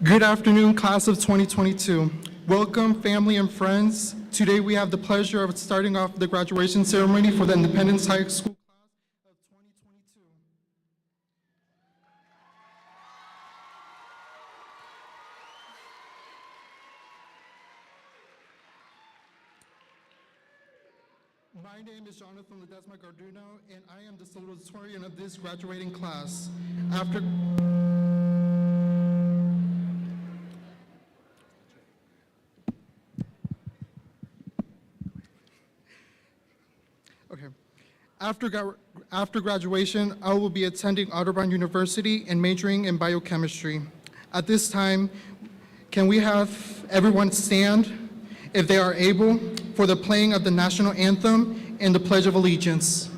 Good afternoon, class of 2022. Welcome, family and friends. Today we have the pleasure of starting off the graduation ceremony for the Independence High School class of 2022. My name is Jonathan Ledesma Garduno, and I am the salutatorian of this graduating class. After graduation, I will be attending Otterbein University and majoring in biochemistry. At this time, can we have everyone stand, if they are able, for the playing of the national anthem and the Pledge of Allegiance.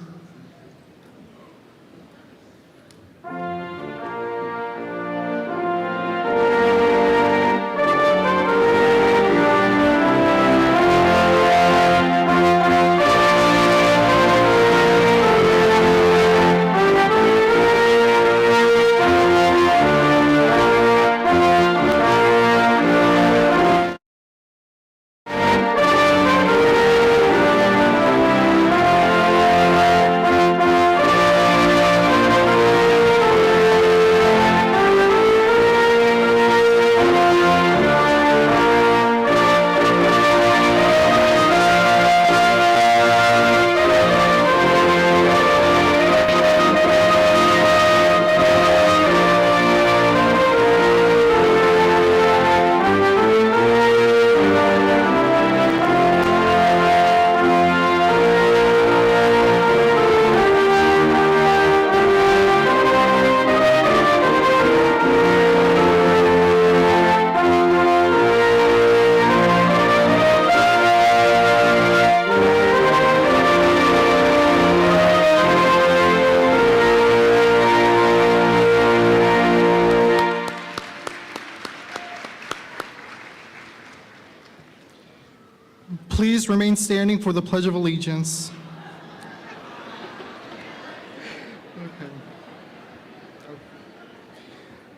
Please remain standing for the Pledge of Allegiance.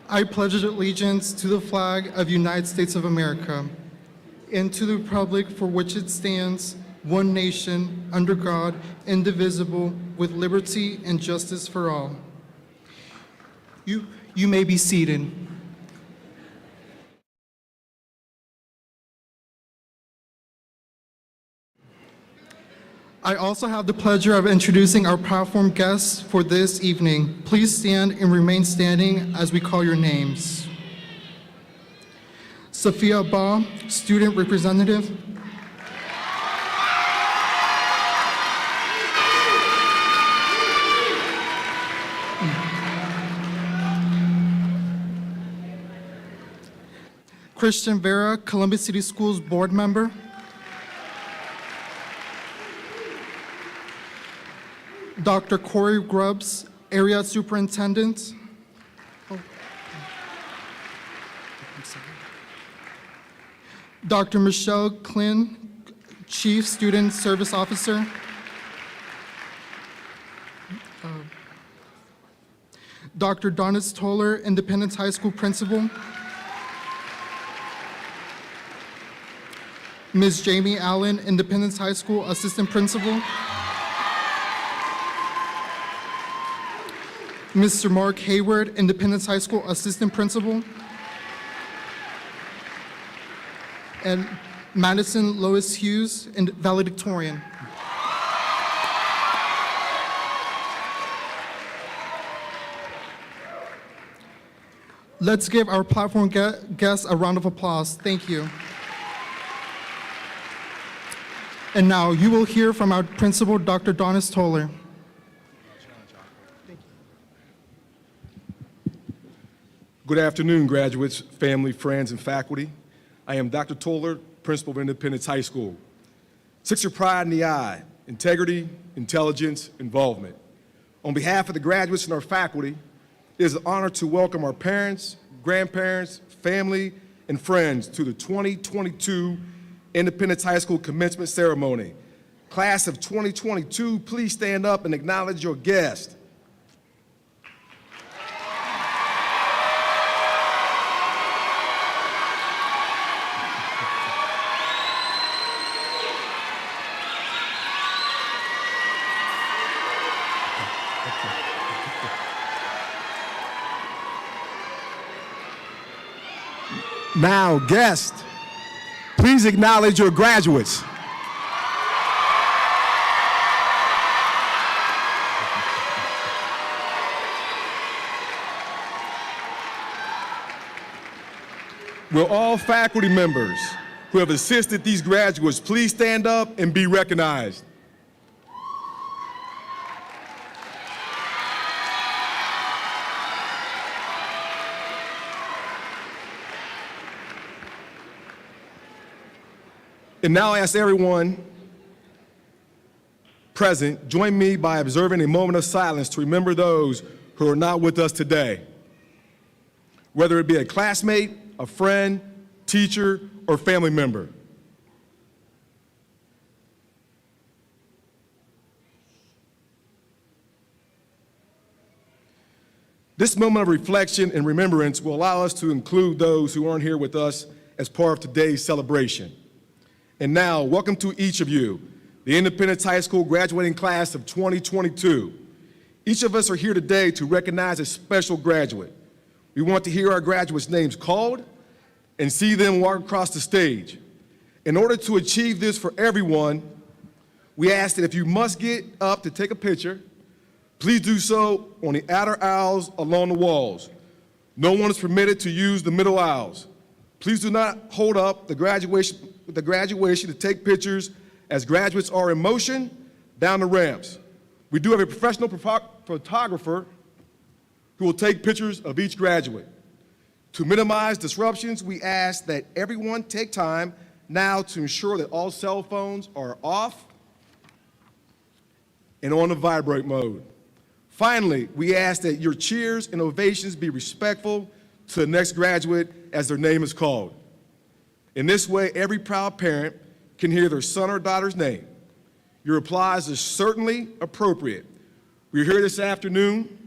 I pledge allegiance to the flag of the United States of America and to the republic for which it stands, one nation, under God, indivisible, with liberty and justice for all. You may be seated. I also have the pleasure of introducing our platform guests for this evening. Please stand and remain standing as we call your names. Sophia Ba, Student Representative. Christian Vera, Columbus City Schools Board Member. Dr. Corey Grubbs, Area Superintendent. Dr. Michelle Klin, Chief Student Service Officer. Dr. Donis Toller, Independence High School Principal. Ms. Jamie Allen, Independence High School Assistant Principal. Mr. Mark Hayward, Independence High School Assistant Principal. And Madison Lois Hughes, Valedictorian. Let's give our platform guests a round of applause. Thank you. And now you will hear from our principal, Dr. Donis Toller. Good afternoon, graduates, family, friends, and faculty. I am Dr. Toller, principal of Independence High School. Six your pride in the eye, integrity, intelligence, involvement. On behalf of the graduates and our faculty, it is an honor to welcome our parents, grandparents, family, and friends to the 2022 Independence High School commencement ceremony. Class of 2022, please stand up and acknowledge your guest. Now, guests, please acknowledge your graduates. Will all faculty members who have assisted these graduates please stand up and be recognized? And now I ask everyone present, join me by observing a moment of silence to remember those who are not with us today. Whether it be a classmate, a friend, teacher, or family member. This moment of reflection and remembrance will allow us to include those who aren't here with us as part of today's celebration. And now, welcome to each of you, the Independence High School graduating class of 2022. Each of us are here today to recognize a special graduate. We want to hear our graduates' names called and see them walk across the stage. In order to achieve this for everyone, we ask that if you must get up to take a picture, please do so on the outer aisles along the walls. No one is permitted to use the middle aisles. Please do not hold up the graduation to take pictures as graduates are in motion down the ramps. We do have a professional photographer who will take pictures of each graduate. To minimize disruptions, we ask that everyone take time now to ensure that all cell phones are off and on the vibrate mode. Finally, we ask that your cheers and ovations be respectful to the next graduate as their name is called. In this way, every proud parent can hear their son or daughter's name. Your applause is certainly appropriate. We're here this afternoon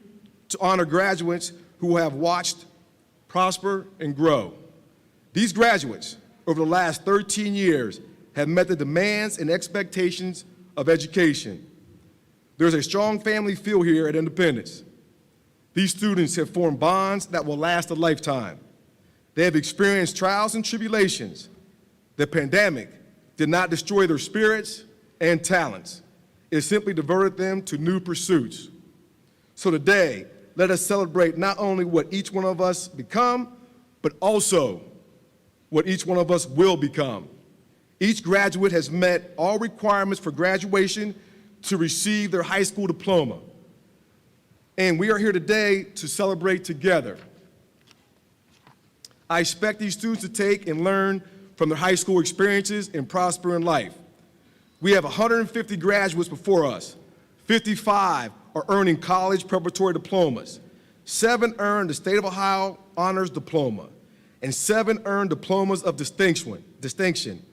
to honor graduates who have watched prosper and grow. These graduates, over the last 13 years, have met the demands and expectations of education. There's a strong family feel here at Independence. These students have formed bonds that will last a lifetime. They have experienced trials and tribulations. The pandemic did not destroy their spirits and talents. It simply diverted them to new pursuits. So today, let us celebrate not only what each one of us become, but also what each one of us will become. Each graduate has met all requirements for graduation to receive their high school diploma. And we are here today to celebrate together. I expect these students to take and learn from their high school experiences and prosper in life. We have 150 graduates before us. 55 are earning college preparatory diplomas. 7 earned the State of Ohio Honors Diploma, and 7 earned diplomas of distinction.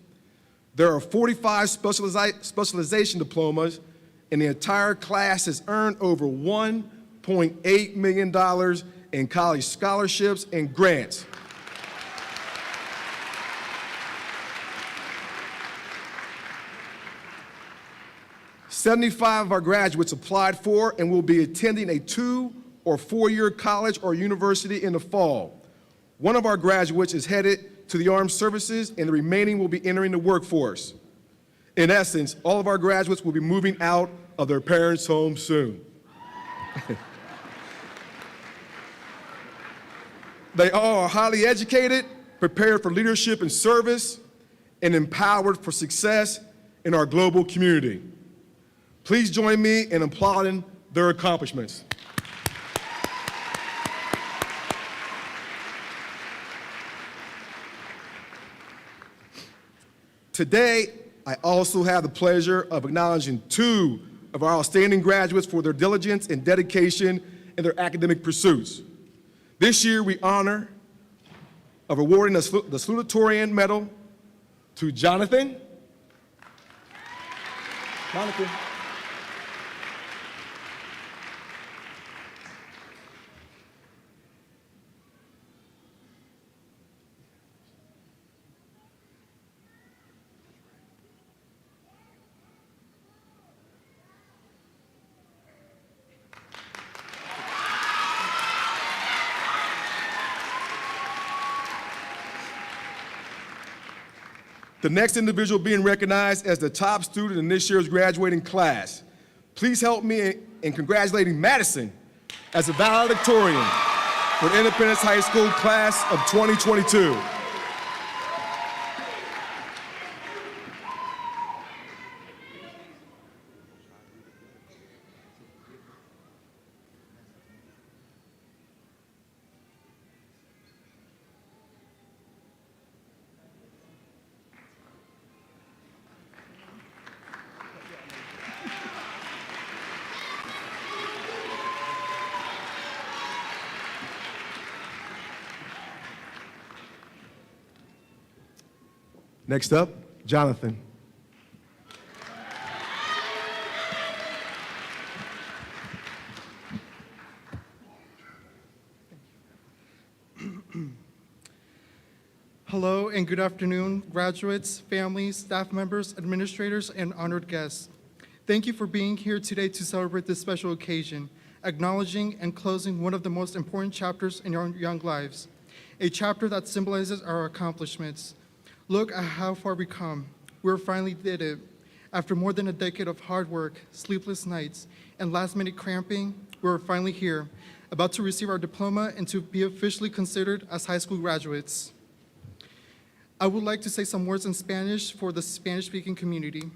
There are 45 specialization diplomas, and the entire class has earned over $1.8 million in college scholarships and grants. $75 of our graduates applied for and will be attending a 2- or 4-year college or university in the fall. One of our graduates is headed to the armed services, and the remaining will be entering the workforce. In essence, all of our graduates will be moving out of their parents' home soon. They all are highly educated, prepared for leadership and service, and empowered for success in our global community. Please join me in applauding their accomplishments. Today, I also have the pleasure of acknowledging 2 of our outstanding graduates for their diligence and dedication in their academic pursuits. This year, we honor of awarding the Salutatorian Medal to Jonathan. The next individual being recognized as the top student in this year's graduating class. Please help me in congratulating Madison as a valedictorian for the Independence High School class of 2022. Next up, Jonathan. Hello and good afternoon, graduates, families, staff members, administrators, and honored guests. Thank you for being here today to celebrate this special occasion, acknowledging and closing one of the most important chapters in our young lives, a chapter that symbolizes our accomplishments. Look at how far we come. We finally did it. After more than a decade of hard work, sleepless nights, and last-minute cramping, we're finally here, about to receive our diploma and to be officially considered as high school graduates. I would like to say some words in Spanish for the Spanish-speaking community.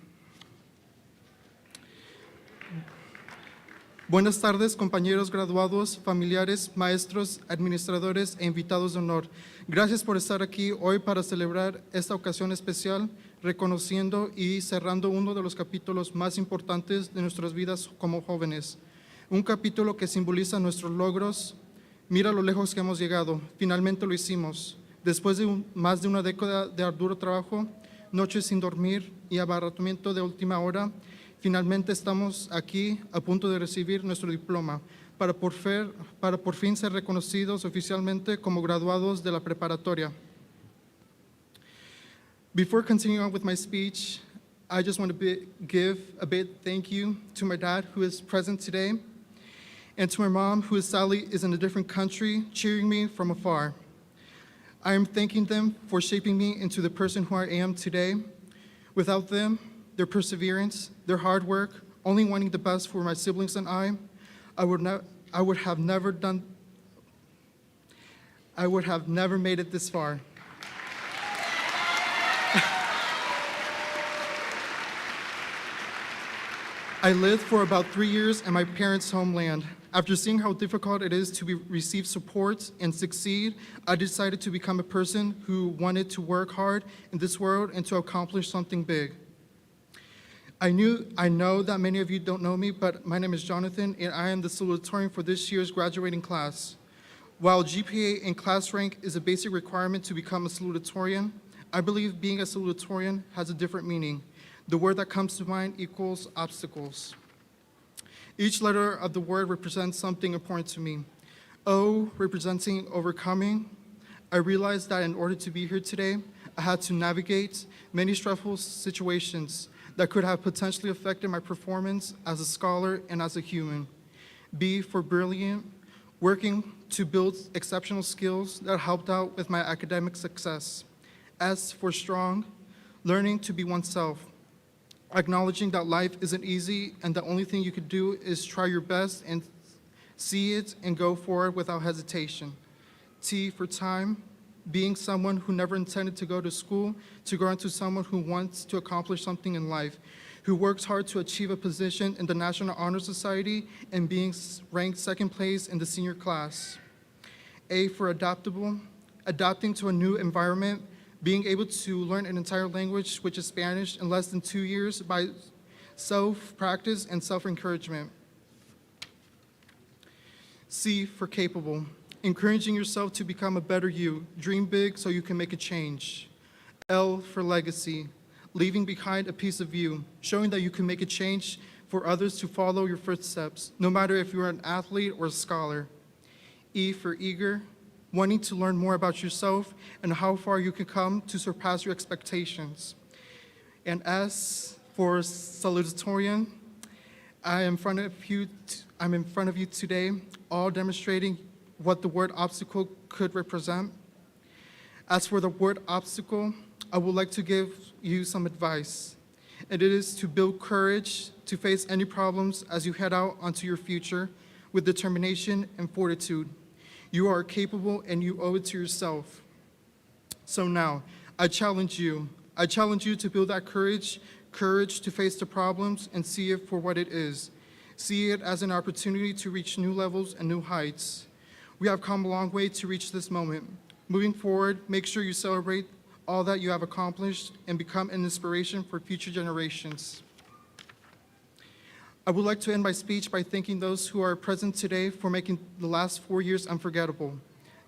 Buenas tardes, compañeros graduados, familiares, maestros, administradores e invitados de honor. Gracias por estar aquí hoy para celebrar esta ocasión especial, reconociendo y cerrando uno de los capítulos más importantes de nuestras vidas como jóvenes. Un capítulo que simboliza nuestros logros. Mira lo lejos que hemos llegado. Finalmente lo hicimos. Después de más de una década de arduo trabajo, noches sin dormir y abaratamiento de última hora, finalmente estamos aquí a punto de recibir nuestro diploma para por fin ser reconocidos oficialmente como graduados de la preparatoria. Before continuing on with my speech, I just want to give a big thank you to my dad, who is present today, and to my mom, who sadly is in a different country, cheering me from afar. I am thanking them for shaping me into the person who I am today. Without them, their perseverance, their hard work, only wanting the best for my siblings and I would have never made it this far. I lived for about 3 years in my parents' homeland. After seeing how difficult it is to receive support and succeed, I decided to become a person who wanted to work hard in this world and to accomplish something big. I know that many of you don't know me, but my name is Jonathan, and I am the salutatorian for this year's graduating class. While GPA and class rank is a basic requirement to become a salutatorian, I believe being a salutatorian has a different meaning. The word that comes to mind equals obstacles. Each letter of the word represents something important to me. O representing overcoming. I realized that in order to be here today, I had to navigate many stressful situations that could have potentially affected my performance as a scholar and as a human. B for brilliant, working to build exceptional skills that helped out with my academic success. S for strong, learning to be oneself, acknowledging that life isn't easy and the only thing you could do is try your best and see it and go for it without hesitation. T for time, being someone who never intended to go to school to grow into someone who wants to accomplish something in life, who works hard to achieve a position in the National Honor Society and being ranked second place in the senior class. A for adaptable, adapting to a new environment, being able to learn an entire language, which is Spanish, in less than 2 years by self-practice and self-encouragement. C for capable, encouraging yourself to become a better you, dream big so you can make a change. L for legacy, leaving behind a piece of you, showing that you can make a change for others to follow your footsteps, no matter if you're an athlete or a scholar. E for eager, wanting to learn more about yourself and how far you can come to surpass your expectations. And S for salutatorian, I'm in front of you today, all demonstrating what the word obstacle could represent. As for the word obstacle, I would like to give you some advice, and it is to build courage to face any problems as you head out onto your future with determination and fortitude. You are capable and you owe it to yourself. So now, I challenge you. I challenge you to build that courage to face the problems and see it for what it is. See it as an opportunity to reach new levels and new heights. We have come a long way to reach this moment. Moving forward, make sure you celebrate all that you have accomplished and become an inspiration for future generations. I would like to end my speech by thanking those who are present today for making the last 4 years unforgettable,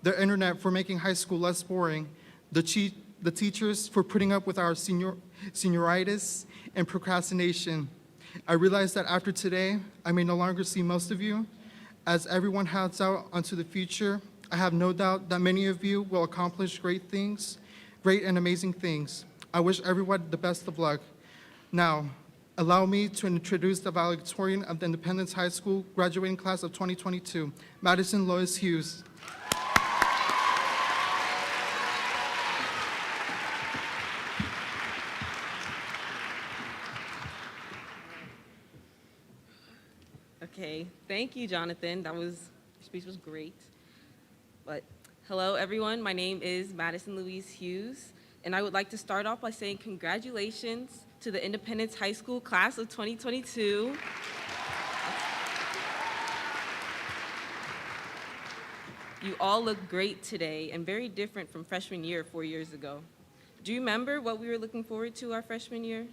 the internet for making high school less boring, the teachers for putting up with our senioritis and procrastination. I realize that after today, I may no longer see most of you. As everyone heads out onto the future, I have no doubt that many of you will accomplish great and amazing things. I wish everyone the best of luck. Now, allow me to introduce the valedictorian of the Independence High School graduating class of 2022, Madison Lois Hughes. Okay, thank you, Jonathan. Your speech was great. But hello, everyone. My name is Madison Louise Hughes, and I would like to start off by saying congratulations to the Independence High School class of 2022. You all look great today and very different from freshman year 4 years ago. Do you remember what we were looking forward to our freshman year?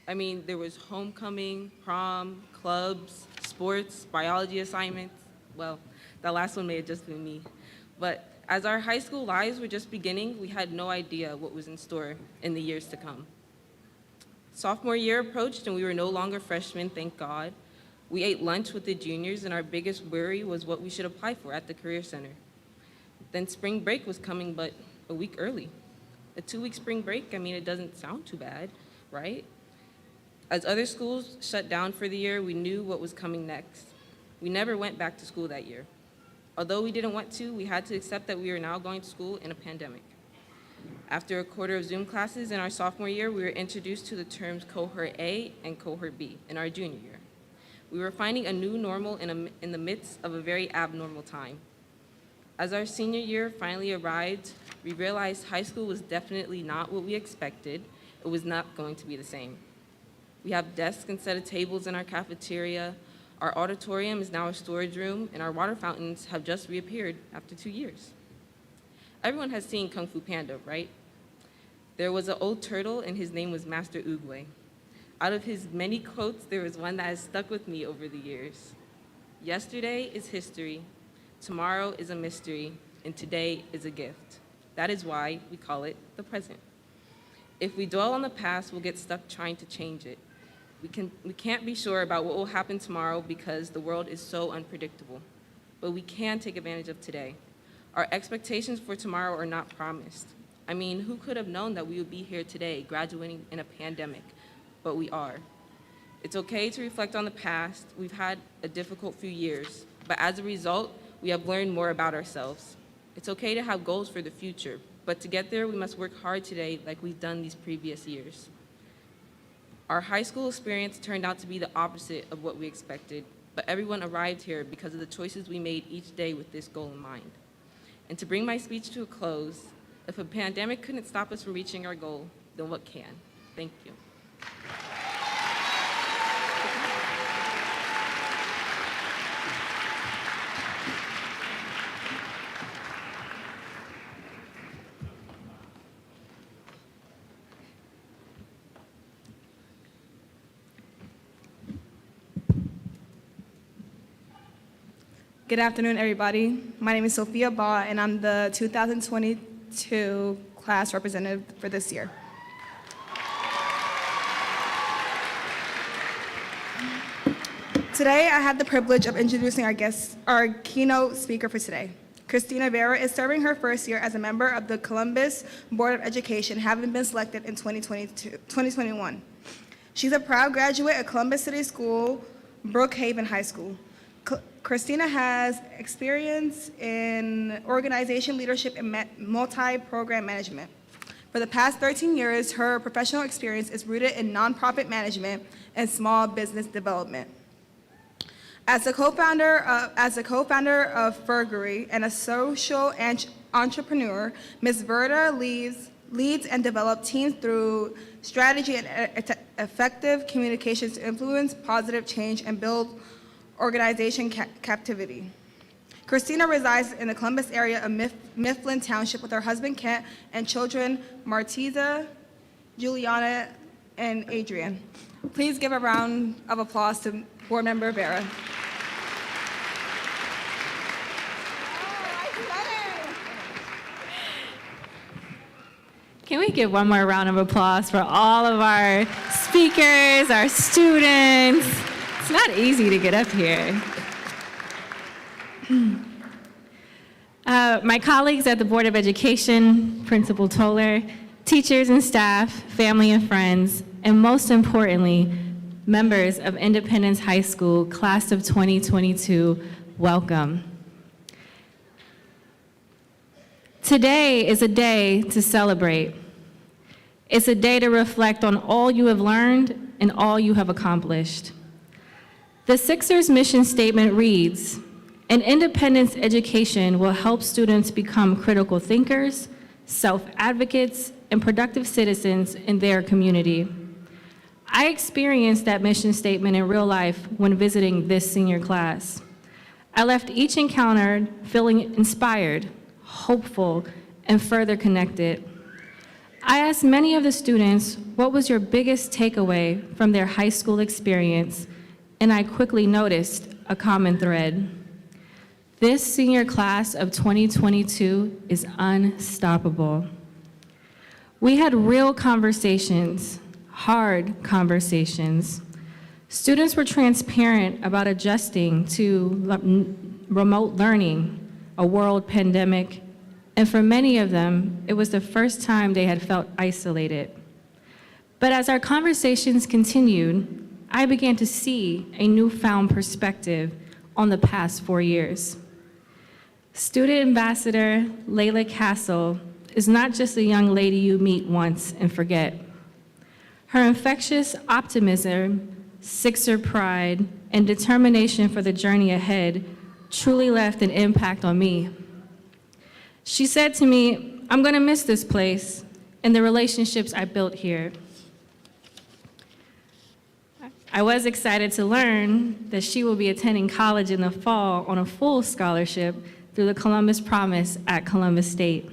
I mean, there was homecoming, prom, clubs, sports, biology assignments. Well, that last one may have just been me. But as our high school lives were just beginning, we had no idea what was in store in the years to come. Sophomore year approached and we were no longer freshmen, thank God. We ate lunch with the juniors and our biggest worry was what we should apply for at the Career Center. Then spring break was coming, but a week early. A 2-week spring break, I mean, it doesn't sound too bad, right? As other schools shut down for the year, we knew what was coming next. We never went back to school that year. Although we didn't want to, we had to accept that we were now going to school in a pandemic. After a quarter of Zoom classes in our sophomore year, we were introduced to the terms Cohort A and Cohort B in our junior year. We were finding a new normal in the midst of a very abnormal time. As our senior year finally arrived, we realized high school was definitely not what we expected. It was not going to be the same. We have desks instead of tables in our cafeteria. Our auditorium is now a storage room, and our water fountains have just reappeared after 2 years. Everyone has seen Kung Fu Panda, right? There was an old turtle, and his name was Master Oogway. Out of his many quotes, there was one that has stuck with me over the years. Yesterday is history, tomorrow is a mystery, and today is a gift. That is why we call it the present. If we dwell on the past, we'll get stuck trying to change it. We can't be sure about what will happen tomorrow because the world is so unpredictable, but we can take advantage of today. Our expectations for tomorrow are not promised. I mean, who could have known that we would be here today graduating in a pandemic, but we are. It's okay to reflect on the past. We've had a difficult few years, but as a result, we have learned more about ourselves. It's okay to have goals for the future, but to get there, we must work hard today like we've done these previous years. Our high school experience turned out to be the opposite of what we expected, but everyone arrived here because of the choices we made each day with this goal in mind. And to bring my speech to a close, if a pandemic couldn't stop us from reaching our goal, then what can? Thank you. Good afternoon, everybody. My name is Sophia Baugh, and I'm the 2022 class representative for this year. Today, I have the privilege of introducing our keynote speaker for today. Christina Vera is serving her first year as a member of the Columbus Board of Education, having been selected in 2021. She's a proud graduate of Columbus City School, Brookhaven High School. Christina has experience in organization leadership and multi-program management. For the past 13 years, her professional experience is rooted in nonprofit management and small business development. As a co-founder of Fergery and a social entrepreneur, Ms. Verda leads and develops teams through strategy and effective communications to influence positive change and build organization captivity. Christina resides in the Columbus area of Mifflin Township with her husband Kent and children Martiza, Juliana, and Adrian. Please give a round of applause to Board Member Vera. Can we give one more round of applause for all of our speakers, our students? It's not easy to get up here. My colleagues at the Board of Education, Principal Toller, teachers and staff, family and friends, and most importantly, members of Independence High School, Class of 2022, welcome. Today is a day to celebrate. It's a day to reflect on all you have learned and all you have accomplished. The Sixers mission statement reads, "An independence education will help students become critical thinkers, self-advocates, and productive citizens in their community." I experienced that mission statement in real life when visiting this senior class. I left each encounter feeling inspired, hopeful, and further connected. I asked many of the students, what was your biggest takeaway from their high school experience, and I quickly noticed a common thread. This senior class of 2022 is unstoppable. We had real conversations, hard conversations. Students were transparent about adjusting to remote learning, a world pandemic, and for many of them, it was the first time they had felt isolated. But as our conversations continued, I began to see a newfound perspective on the past 4 years. Student Ambassador Layla Castle is not just a young lady you meet once and forget. Her infectious optimism, Sixer pride, and determination for the journey ahead truly left an impact on me. She said to me, "I'm going to miss this place and the relationships I built here." I was excited to learn that she will be attending college in the fall on a full scholarship through the Columbus Promise at Columbus State.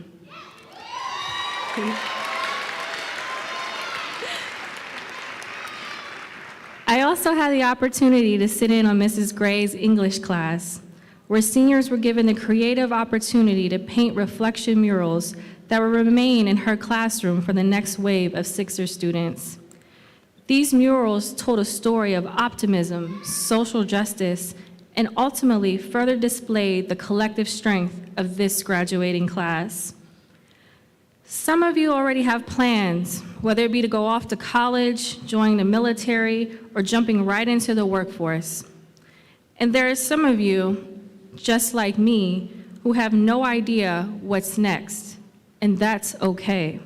I also had the opportunity to sit in on Mrs. Gray's English class, where seniors were given the creative opportunity to paint reflection murals that will remain in her classroom for the next wave of Sixer students. These murals told a story of optimism, social justice, and ultimately further displayed the collective strength of this graduating class. Some of you already have plans, whether it be to go off to college, join the military, or jumping right into the workforce. And there are some of you, just like me, who have no idea what's next, and that's okay.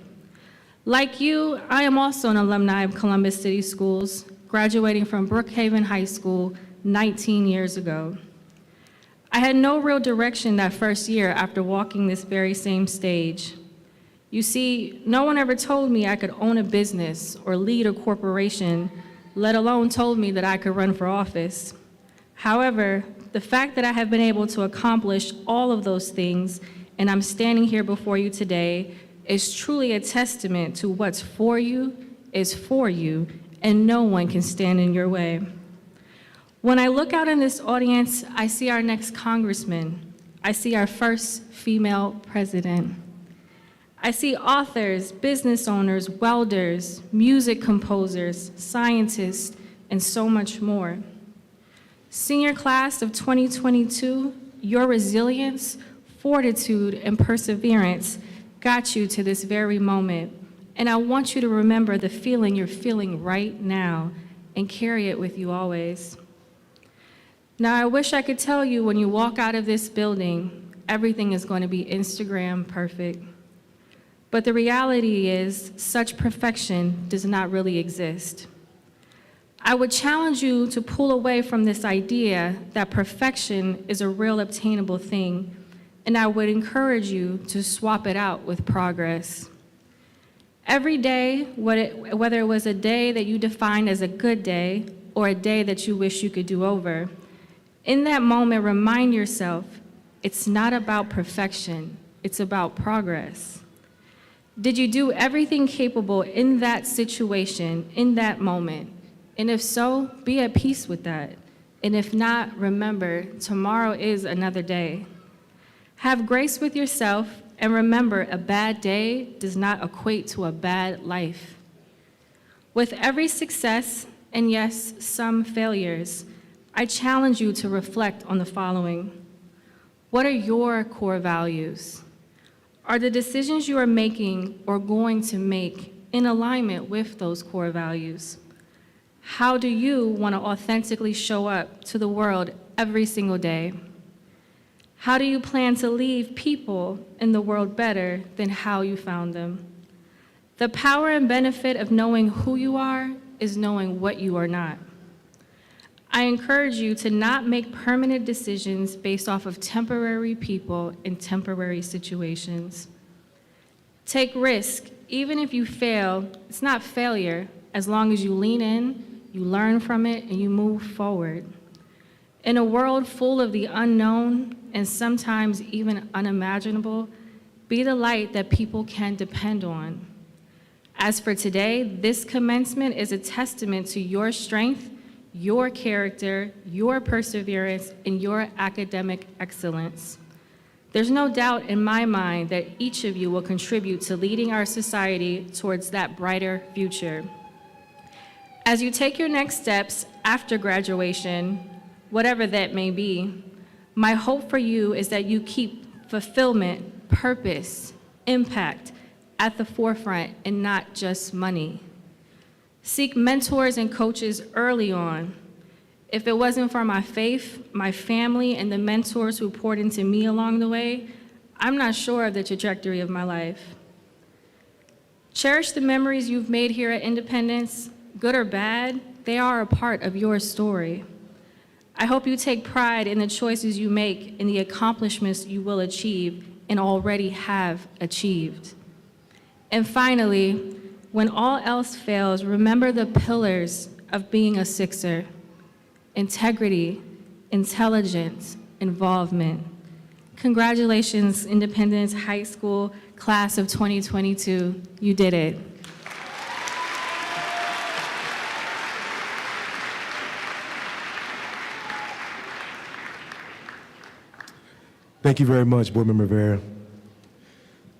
Like you, I am also an alumni of Columbus City Schools, graduating from Brookhaven High School 19 years ago. I had no real direction that first year after walking this very same stage. You see, no one ever told me I could own a business or lead a corporation, let alone told me that I could run for office. However, the fact that I have been able to accomplish all of those things, and I'm standing here before you today, is truly a testament to what's for you is for you, and no one can stand in your way. When I look out in this audience, I see our next congressman. I see our first female president. I see authors, business owners, welders, music composers, scientists, and so much more. Senior class of 2022, your resilience, fortitude, and perseverance got you to this very moment. And I want you to remember the feeling you're feeling right now and carry it with you always. Now, I wish I could tell you when you walk out of this building, everything is going to be Instagram perfect. But the reality is, such perfection does not really exist. I would challenge you to pull away from this idea that perfection is a real obtainable thing, and I would encourage you to swap it out with progress. Every day, whether it was a day that you defined as a good day or a day that you wish you could do over, in that moment, remind yourself, it's not about perfection, it's about progress. Did you do everything capable in that situation, in that moment? And if so, be at peace with that. And if not, remember, tomorrow is another day. Have grace with yourself, and remember, a bad day does not equate to a bad life. With every success, and yes, some failures, I challenge you to reflect on the following. What are your core values? Are the decisions you are making or going to make in alignment with those core values? How do you want to authentically show up to the world every single day? How do you plan to leave people in the world better than how you found them? The power and benefit of knowing who you are is knowing what you are not. I encourage you to not make permanent decisions based off of temporary people in temporary situations. Take risk. Even if you fail, it's not failure as long as you lean in, you learn from it, and you move forward. In a world full of the unknown and sometimes even unimaginable, be the light that people can depend on. As for today, this commencement is a testament to your strength, your character, your perseverance, and your academic excellence. There's no doubt in my mind that each of you will contribute to leading our society towards that brighter future. As you take your next steps after graduation, whatever that may be, my hope for you is that you keep fulfillment, purpose, impact at the forefront and not just money. Seek mentors and coaches early on. If it wasn't for my faith, my family, and the mentors who poured into me along the way, I'm not sure of the trajectory of my life. Cherish the memories you've made here at Independence, good or bad, they are a part of your story. I hope you take pride in the choices you make and the accomplishments you will achieve and already have achieved. And finally, when all else fails, remember the pillars of being a Sixer: integrity, intelligence, involvement. Congratulations, Independence High School class of 2022. You did it. Thank you very much, Board Member Vera.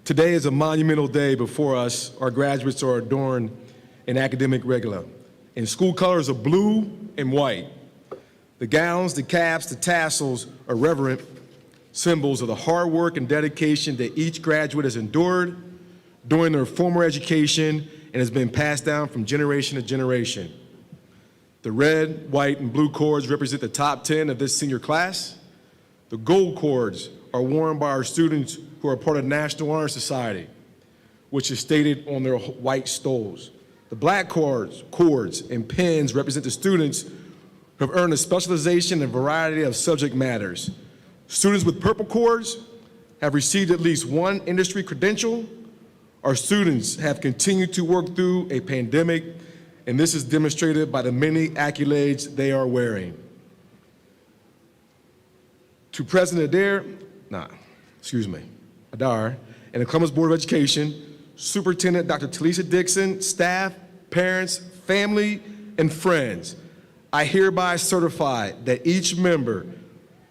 Today is a monumental day before us. Our graduates are adorned in academic regalia, in school colors of blue and white. The gowns, the caps, the tassels are reverent symbols of the hard work and dedication that each graduate has endured during their formal education and has been passed down from generation to generation. The red, white, and blue cords represent the top 10 of this senior class. The gold cords are worn by our students who are part of the National Honor Society, which is stated on their white stoles. The black cords and pins represent the students who have earned a specialization in a variety of subject matters. Students with purple cords have received at least one industry credential. Our students have continued to work through a pandemic, and this is demonstrated by the many accolades they are wearing. To President Adar and the Columbus Board of Education, Superintendent Dr. Talisa Dixon, staff, parents, family, and friends, I hereby certify that each member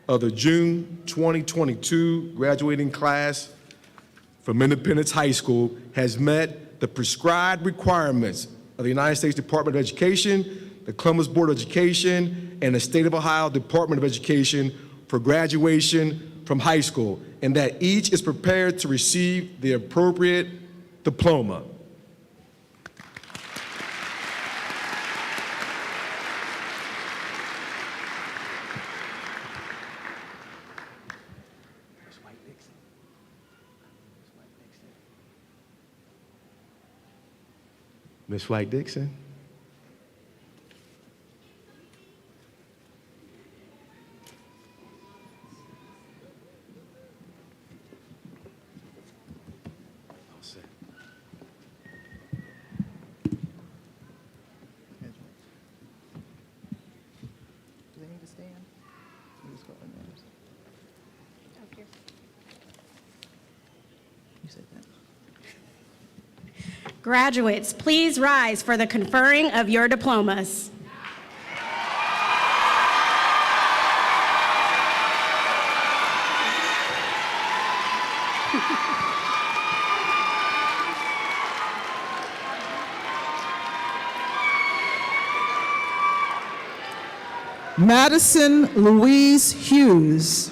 of the June 2022 graduating class from Independence High School has met the prescribed requirements of the United States Department of Education, the Columbus Board of Education, and the State of Ohio Department of Education for graduation from high school, and that each is prepared to receive the appropriate diploma. Ms. White Dixon. All set. Do they need to stand? You just go in there. You said that. Graduates, please rise for the conferring of your diplomas. Madison Louise Hughes.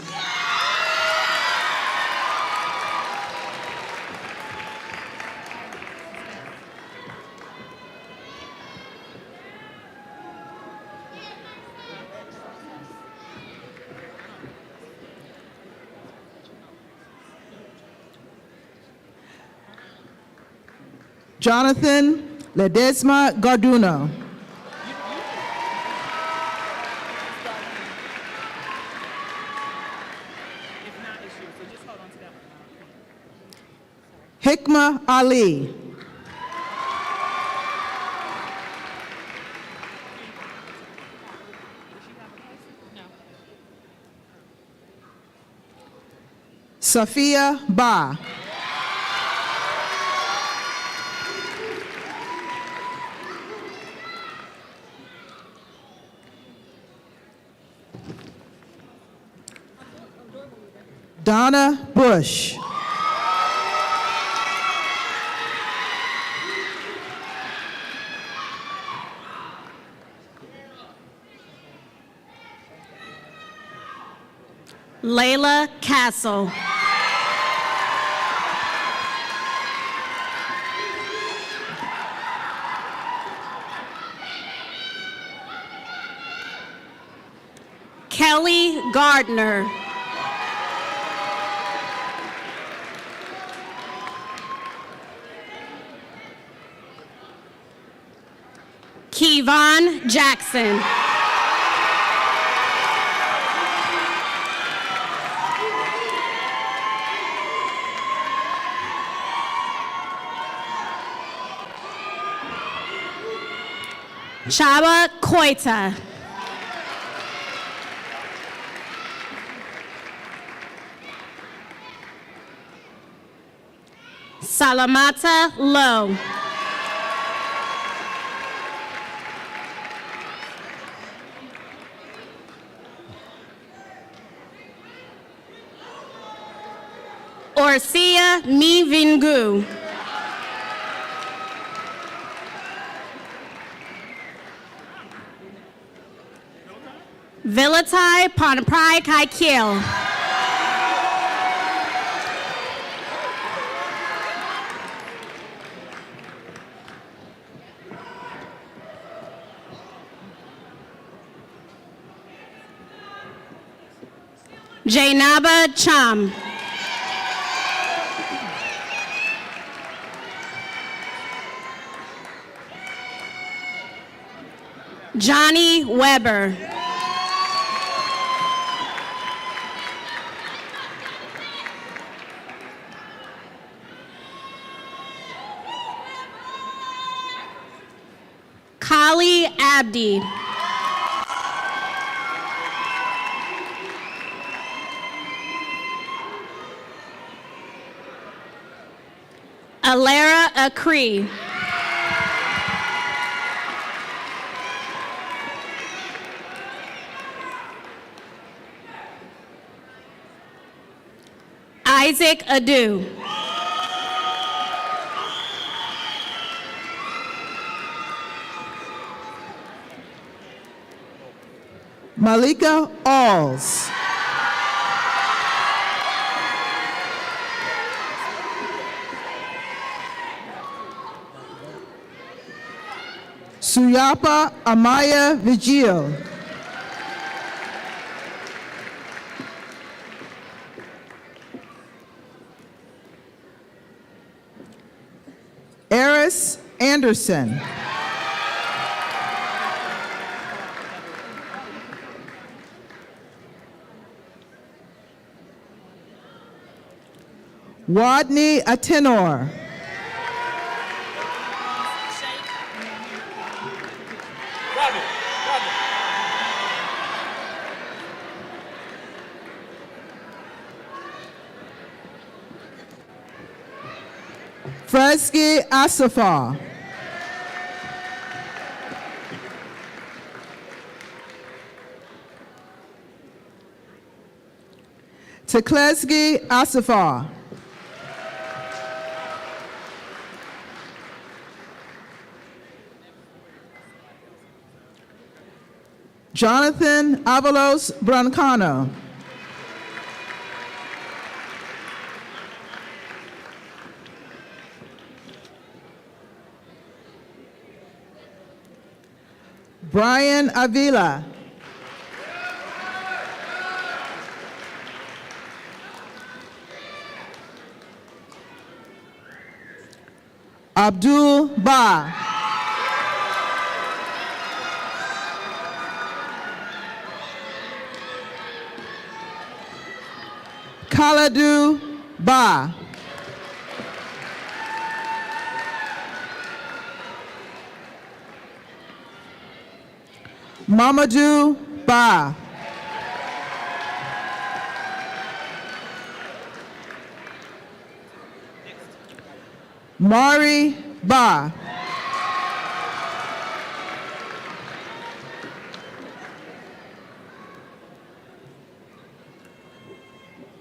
Jonathan Ledesma Garduno. Hikma Ali. Safia Ba. Donna Bush. Layla Castle. Kelly Gardner. Kevon Jackson. Chaba Koita. Salamata Lowe. Orsia Mivingu. Vilatai Panaprai Kaikil. Jainaba Cham. Johnny Weber. Kali Abdi. Alara Akri. Isaac Adu. Malika Alls. Suyapa Amaya Vigil. Eris Anderson. Wadney Atenor. Fresky Asafa. Teklesky Asafa. Jonathan Avalos Brancano. Brian Avila. Abdul Ba. Khaladu Ba. Mamadou Ba. Mari Ba.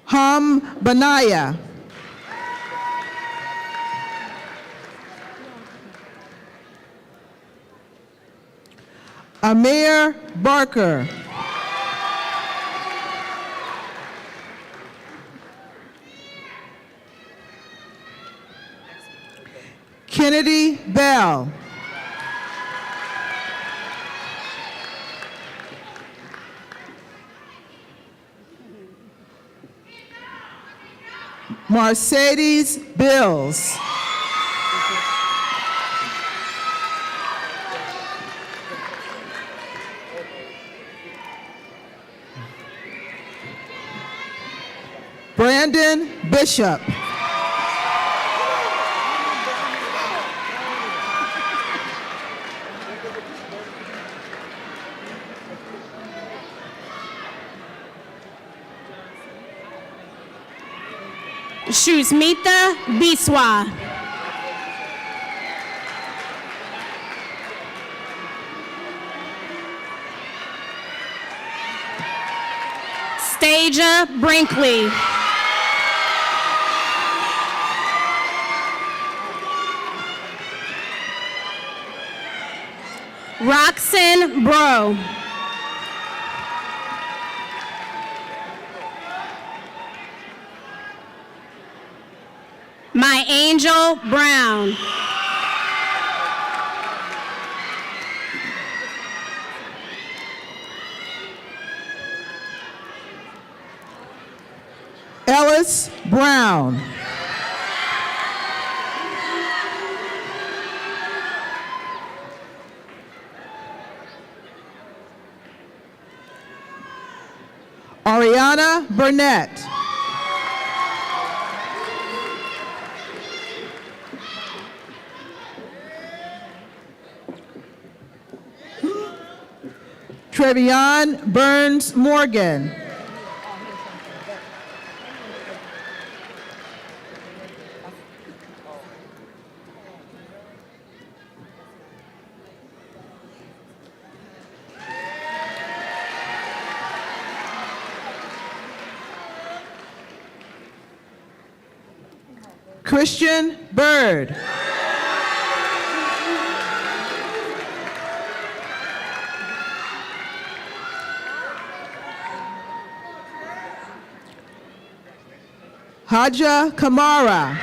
Ham Banaya. Amir Barker. Kennedy Bell. Mercedes Bills. Brandon Bishop. Shusmita Biswa. Stasia Brinkley. Roxanne Bro. My Angel Brown. Ellis Brown. Ariana Burnett. Trevion Burns Morgan. Christian Bird. Haja Kamara.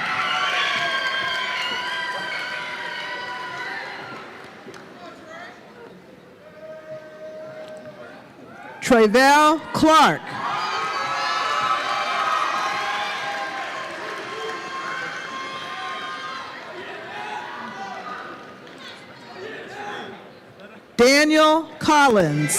Trevel Clark. Daniel Collins.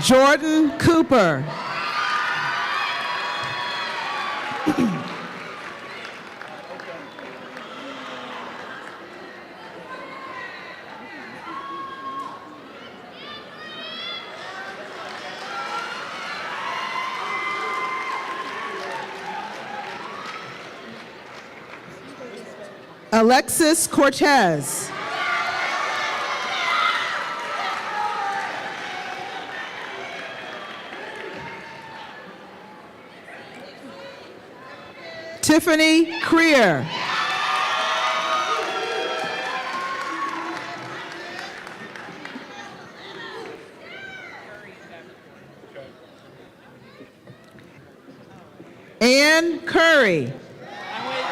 Jordan Cooper. Alexis Cortez. Tiffany Creer. Ann Curry. I'm with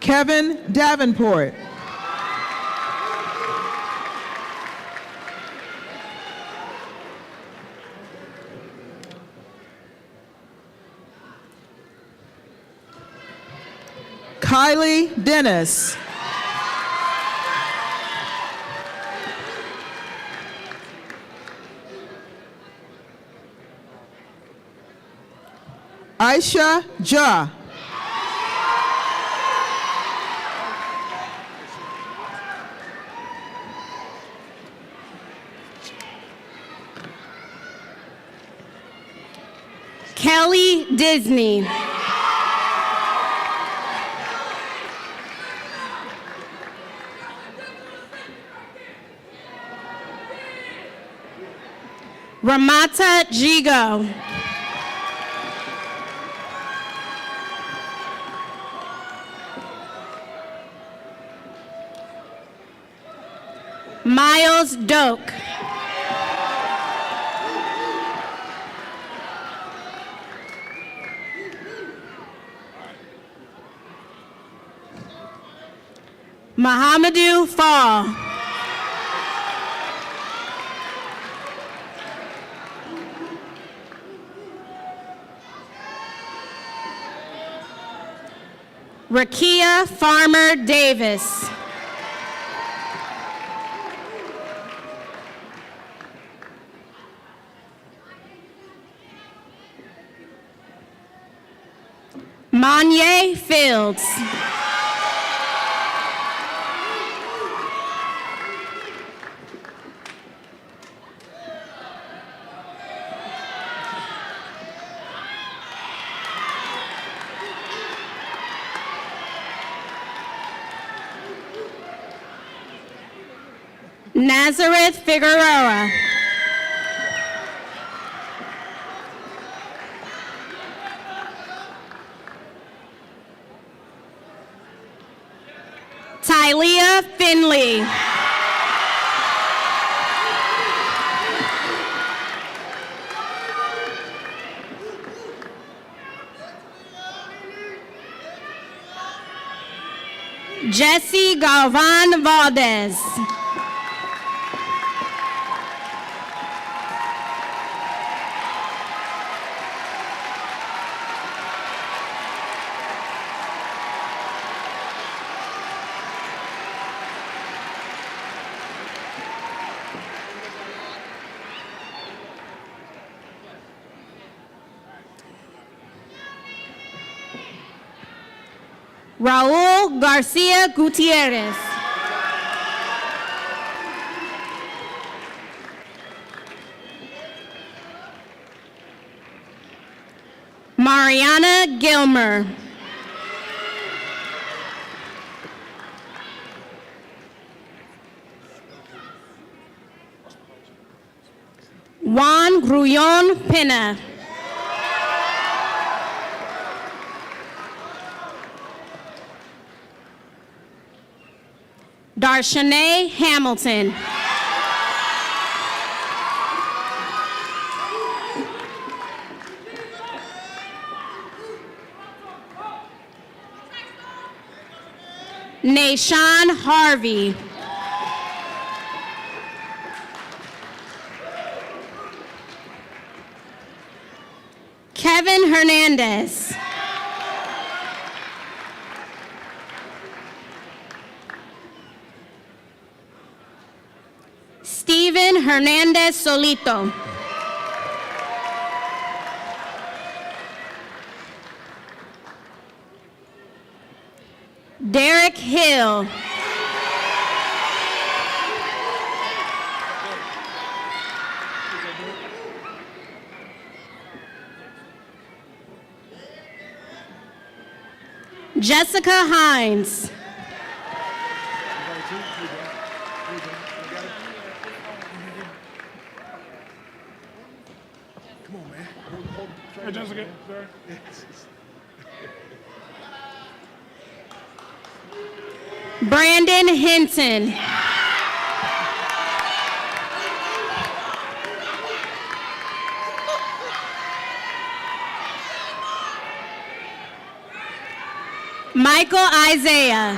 Kevin. Kevin Davenport. Kylie Dennis. Aisha Ja. Kelly Disney. Ramata Jigo. Miles Doak. Muhammadu Fall. Rakia Farmer Davis. Manye Fields. Nazareth Figueroa. Tylea Finley. Jesse Galvan Valdez. Raul Garcia Gutierrez. Mariana Gilmer. Juan Grullon Pena. Darshanae Hamilton. Nashawn Harvey. Kevin Hernandez. Steven Hernandez Solito. Derek Hill. Jessica Hines. Come on, man. Hey, Jessica. Sorry. Brandon Hinton. Michael Isaiah.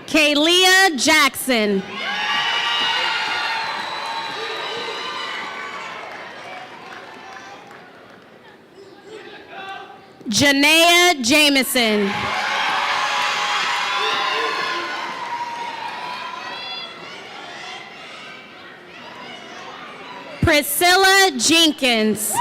Kaylia Jackson. Janaea Jameson. Priscilla Jenkins.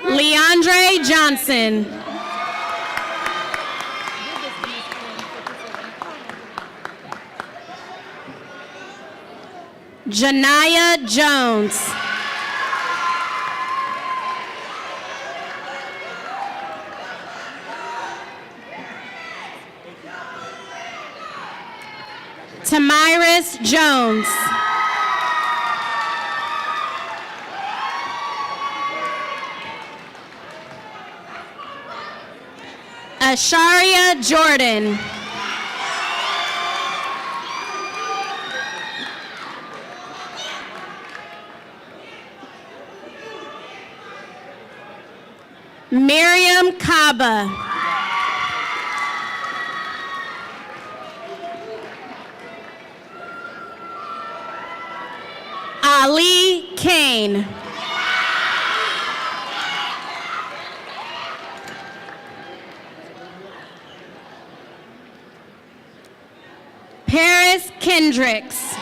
Leandre Johnson. Janaya Jones. Tamiris Jones. Asharia Jordan. Miriam Kaba. Ali Kane. Paris Kendricks.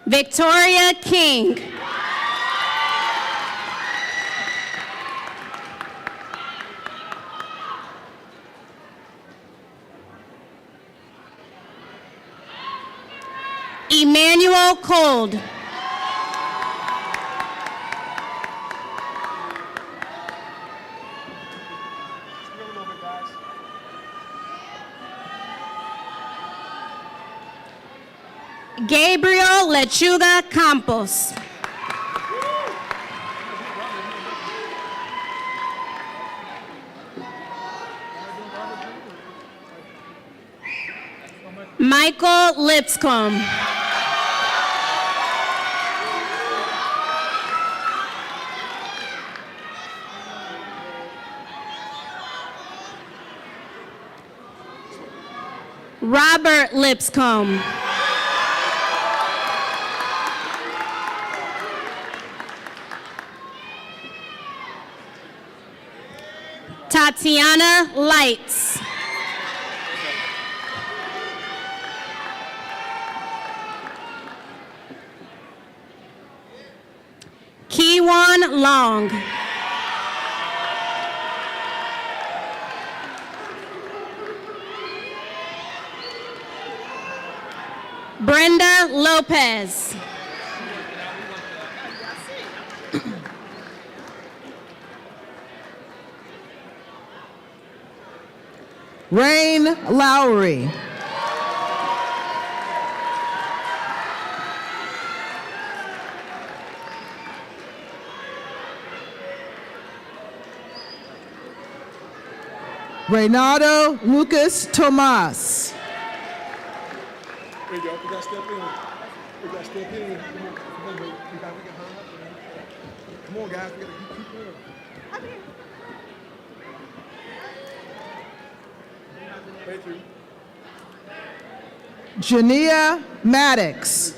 Victoria King. Emmanuel Cold. Gabriel Lechuga Campos. Michael Lipscomb. Robert Lipscomb. Tatiana Lights. Long. Brenda Lopez. Rain Lowry. Renato Lucas Tomas. There you go. We got to step in. We got to step in. Come on, baby. We got to get hung up. Come on, guys. We got to keep going. Thank you. Jania Maddox.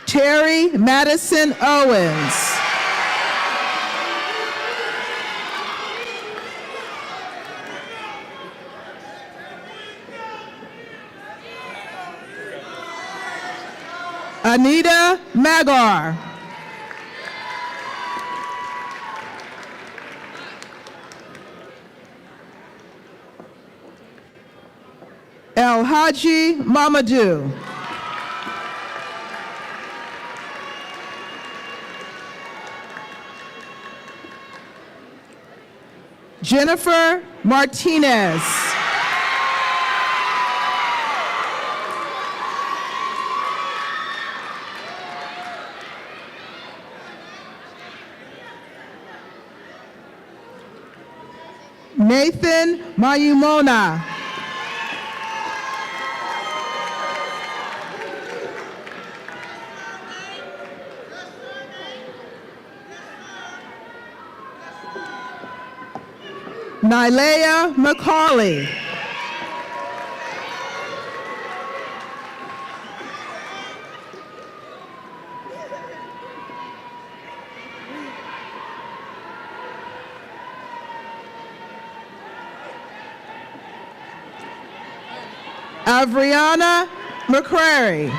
Terry Madison Owens. Anita Magar. El Haji Mamadou. Jennifer Martinez. Nathan Mayumona. Nylea McCauley. Avriana McCrary.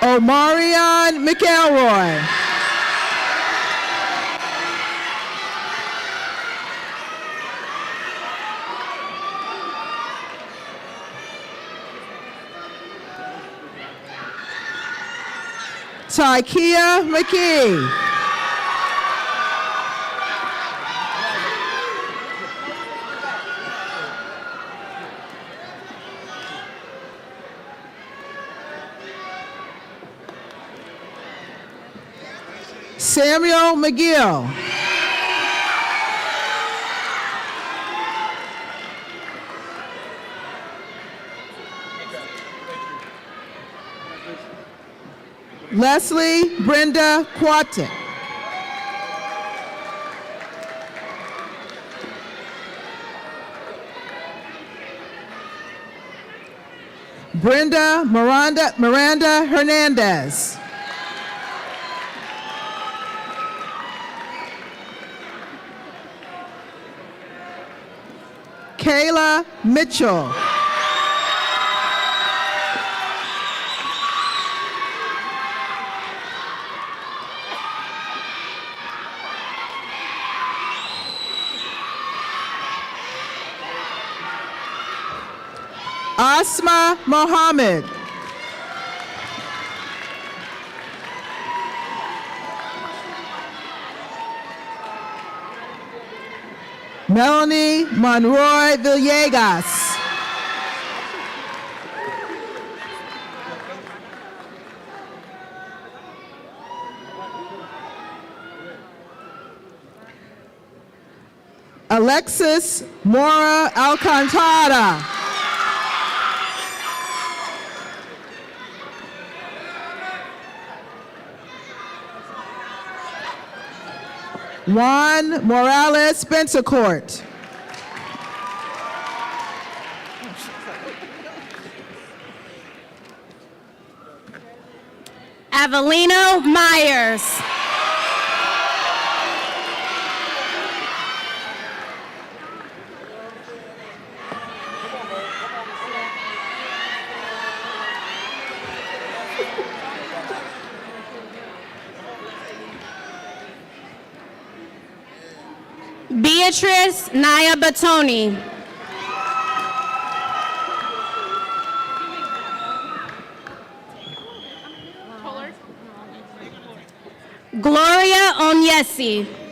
Omarion McElroy. Tykia McKee. Samuel McGill. Leslie Brenda Quatic. Brenda Miranda Hernandez. Kayla Mitchell. Asma Mohammed. Melanie Monroy Villegas. Alexis Mora Alcantara. Juan Morales Spencercourt. Avelino Myers. Beatrice Naya Batoni. Gloria Onyesi.